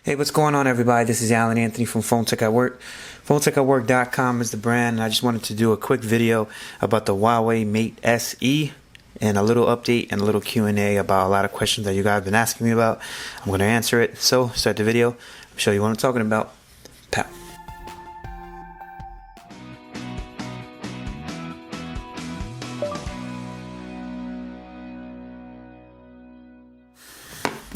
Hey, what's going on, everybody? This is Alan Anthony from Phone Tech at Work. PhoneTechAtWork.com is the brand, and I just wanted to do a quick video about the Huawei Mate SE and a little update and a little Q&A about a lot of questions that you guys have been asking me about. I'm going to answer it. So, start the video. I'll show you what I'm talking about. Pow.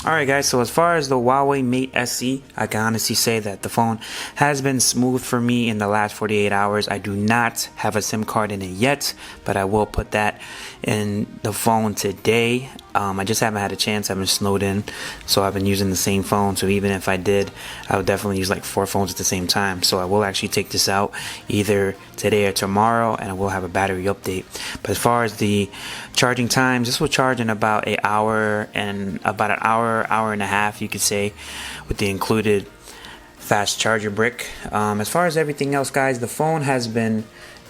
Alright guys, so as far as the Huawei Mate SE, I can honestly say that the phone has been smooth for me in the last 48 hours. I do not have a SIM card in it yet, but I will put that in the phone today. I just haven't had a chance. I've been snowed in, so I've been using the same phone. So even if I did, I would definitely use like 4 phones at the same time. So I will actually take this out either today or tomorrow, and I will have a battery update. But as far as the charging times, this will charge in about an hour and about an hour and a half, you could say, with the included fast charger brick. As far as everything else, guys, the phone has been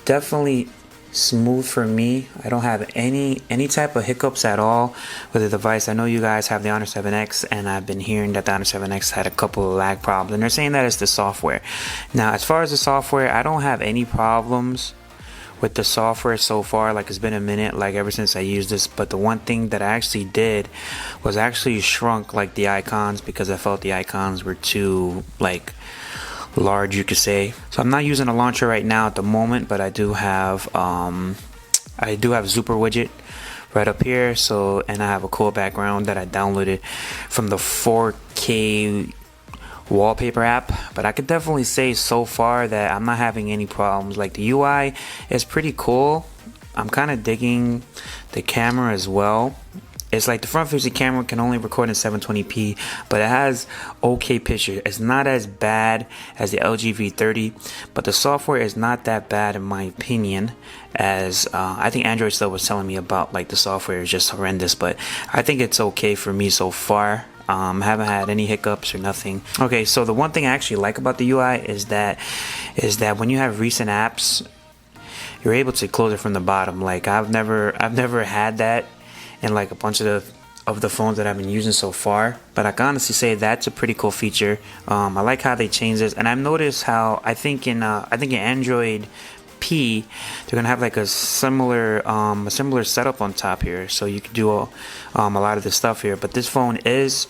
definitely smooth for me. I don't have any type of hiccups at all with the device. I know you guys have the Honor 7X, and I've been hearing that the Honor 7X had a couple of lag problems, and they're saying that it's the software. Now, as far as the software, I don't have any problems with the software so far. Like, it's been a minute, like ever since I used this. But the one thing that I actually did was actually shrunk like the icons, because I felt the icons were too like large, you could say. So I'm not using a launcher right now at the moment, but I do have Super Widget right up here. So, and I have a cool background that I downloaded from the 4K wallpaper app. But I could definitely say so far that I'm not having any problems. Like, the UI is pretty cool. I'm kind of digging the camera as well. It's like the front facing camera can only record in 720p, but it has okay picture. It's not as bad as the LG V30, but the software is not that bad in my opinion. As I think Android still was telling me about, like, the software is just horrendous, but I think it's okay for me so far. Haven't had any hiccups or nothing. Okay, so the one thing I actually like about the UI is that when you have recent apps, you're able to close it from the bottom. Like, I've never had that in like a bunch of the phones that I've been using so far, but I can honestly say that's a pretty cool feature. I like how they changed this, and I've noticed how I think in Android P they're gonna have like a similar setup on top here, so you can do a lot of the stuff here. But this phone is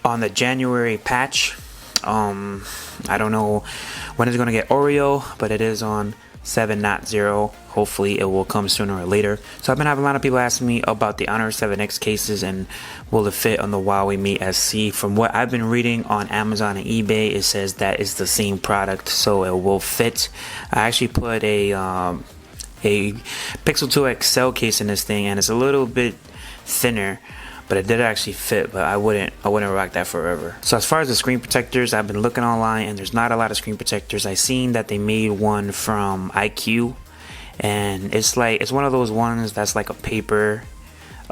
on the January patch. I don't know when it's gonna get Oreo, but it is on 7.0. Hopefully it will come sooner or later. So I've been having a lot of people asking me about the Honor 7X cases and will it fit on the Huawei Mate SE. From what I've been reading on Amazon and eBay, it says that it's the same product, so it will fit. I actually put a Pixel 2 XL case in this thing, and it's a little bit thinner, but it did actually fit. But I wouldn't rock that forever. So as far as the screen protectors, I've been looking online, and there's not a lot of screen protectors. I seen that they made one from IQ, and it's one of those ones that's like a paper.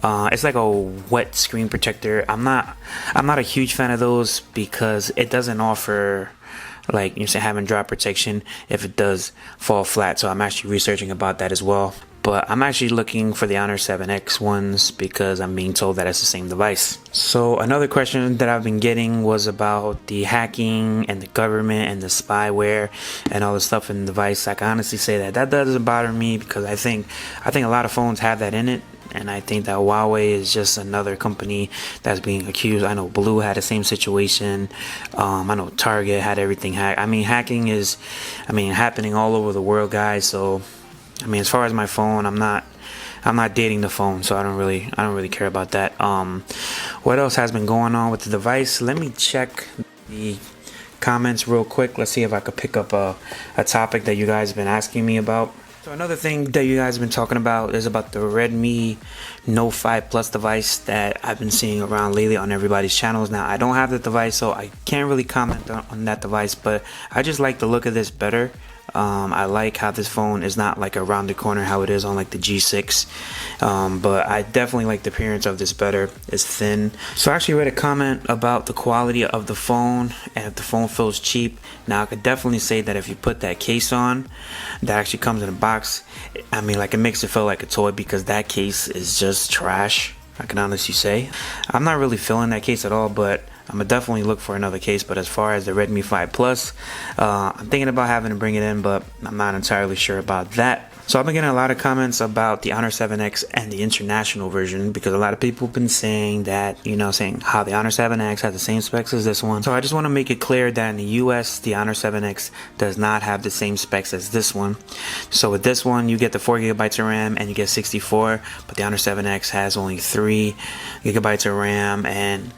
It's like a wet screen protector. I'm not a huge fan of those because it doesn't offer, like, you're saying, having drop protection if it does fall flat. So I'm actually researching about that as well. But I'm actually looking for the Honor 7X ones because I'm being told that it's the same device. So another question that I've been getting was about the hacking and the government and the spyware and all the stuff in the device. I can honestly say that doesn't bother me because I think a lot of phones have that in it. And I think that Huawei is just another company that's being accused. I know Blue had the same situation. I know Target had everything hacked. I mean, hacking is, happening all over the world, guys. So, as far as my phone, I'm not dating the phone, so I don't really care about that. What else has been going on with the device? Let me check the comments real quick. Let's see if I could pick up a topic that you guys have been asking me about. So another thing that you guys have been talking about is about the Redmi Note 5 Plus device that I've been seeing around lately on everybody's channels. Now, I don't have the device, so I can't really comment on that device, but I just like the look of this better. I like how this phone is not like around the corner how it is on like the G6, but I definitely like the appearance of this better. It's thin. So I actually read a comment about the quality of the phone and if the phone feels cheap. Now, I could definitely say that if you put that case on that actually comes in a box, like, it makes it feel like a toy, because that case is just trash. I can honestly say I'm not really feeling that case at all, but I'm gonna definitely look for another case. But as far as the Redmi 5 Plus, I'm thinking about having to bring it in, but I'm not entirely sure about that. So I've been getting a lot of comments about the Honor 7X and the international version, because a lot of people have been saying that, saying how the Honor 7X has the same specs as this one. So I just want to make it clear that in the US, the Honor 7X does not have the same specs as this one. So with this one, you get the 4 gigabytes of RAM and you get 64, but the Honor 7X has only 3 gigabytes of RAM and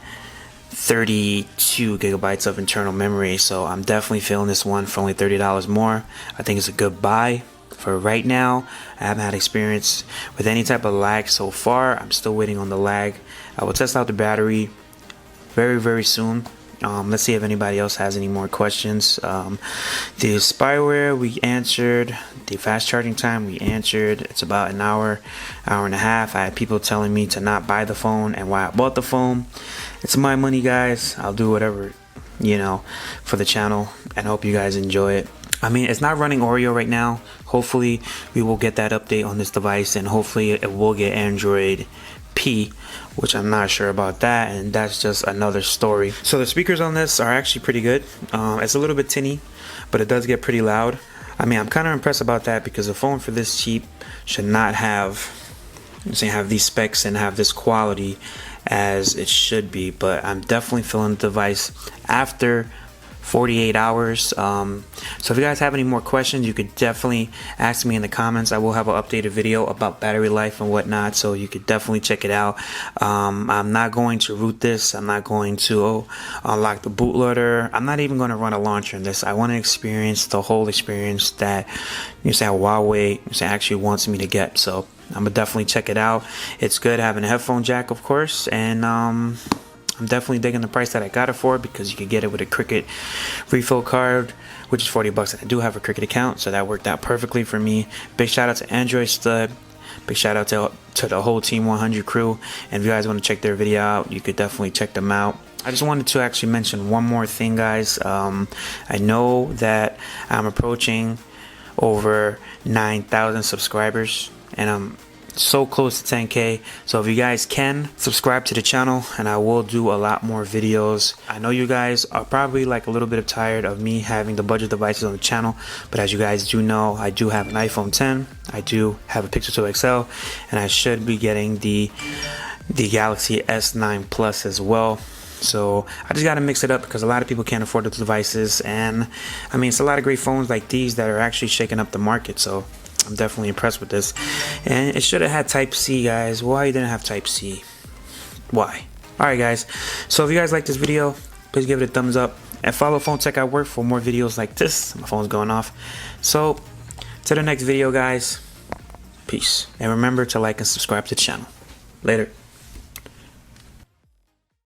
32 gigabytes of internal memory. So I'm definitely feeling this one for only $30 more. I think it's a good buy. For right now, I haven't had experience with any type of lag so far. I'm still waiting on the lag. I will test out the battery very soon. Let's see if anybody else has any more questions. The spyware we answered. The fast charging time we answered. It's about an hour and a half. I had people telling me to not buy the phone and why I bought the phone. It's my money, guys. I'll do whatever, for the channel, and hope you guys enjoy it. I mean, it's not running Oreo right now. Hopefully we will get that update on this device, and hopefully it will get Android P, which I'm not sure about that, and that's just another story. So the speakers on this are actually pretty good. It's a little bit tinny, but it does get pretty loud. I mean, I'm kind of impressed about that, because a phone for this cheap should not have these specs and have this quality as it should be. But I'm definitely feeling the device after 48 hours. So if you guys have any more questions, you could definitely ask me in the comments. I will have an updated video about battery life and whatnot, so you could definitely check it out. I'm not going to root this. I'm not going to unlock the bootloader. I'm not even going to run a launcher in this. I want to experience the whole experience that Huawei actually wants me to get. So I'm gonna definitely check it out. It's good having a headphone jack, of course, and I'm definitely digging the price that I got it for, because you could get it with a Cricket refill card, which is 40 bucks. And I do have a Cricket account, so that worked out perfectly for me. Big shout out to Android Stud. Big shout out to the whole Team 100 crew. And if you guys want to check their video out, you could definitely check them out. I just wanted to actually mention one more thing, guys. I know that I'm approaching over 9,000 subscribers, and I'm so close to 10k. So if you guys can subscribe to the channel, and I will do a lot more videos. I know you guys are probably like a little bit tired of me having the budget devices on the channel, but as you guys do know, I do have an iPhone 10, I do have a Pixel 2 XL, and I should be getting the Galaxy S9 Plus as well. So I just got to mix it up, because a lot of people can't afford the devices, and I mean, it's a lot of great phones like these that are actually shaking up the market. So I'm definitely impressed with this. And it should have had Type-C, guys. Why you didn't have Type-C? Why? Alright, guys. So if you guys like this video, please give it a thumbs up. And follow Phone Tech at Work for more videos like this. My phone's going off. So, to the next video, guys. Peace. And remember to like and subscribe to the channel. Later.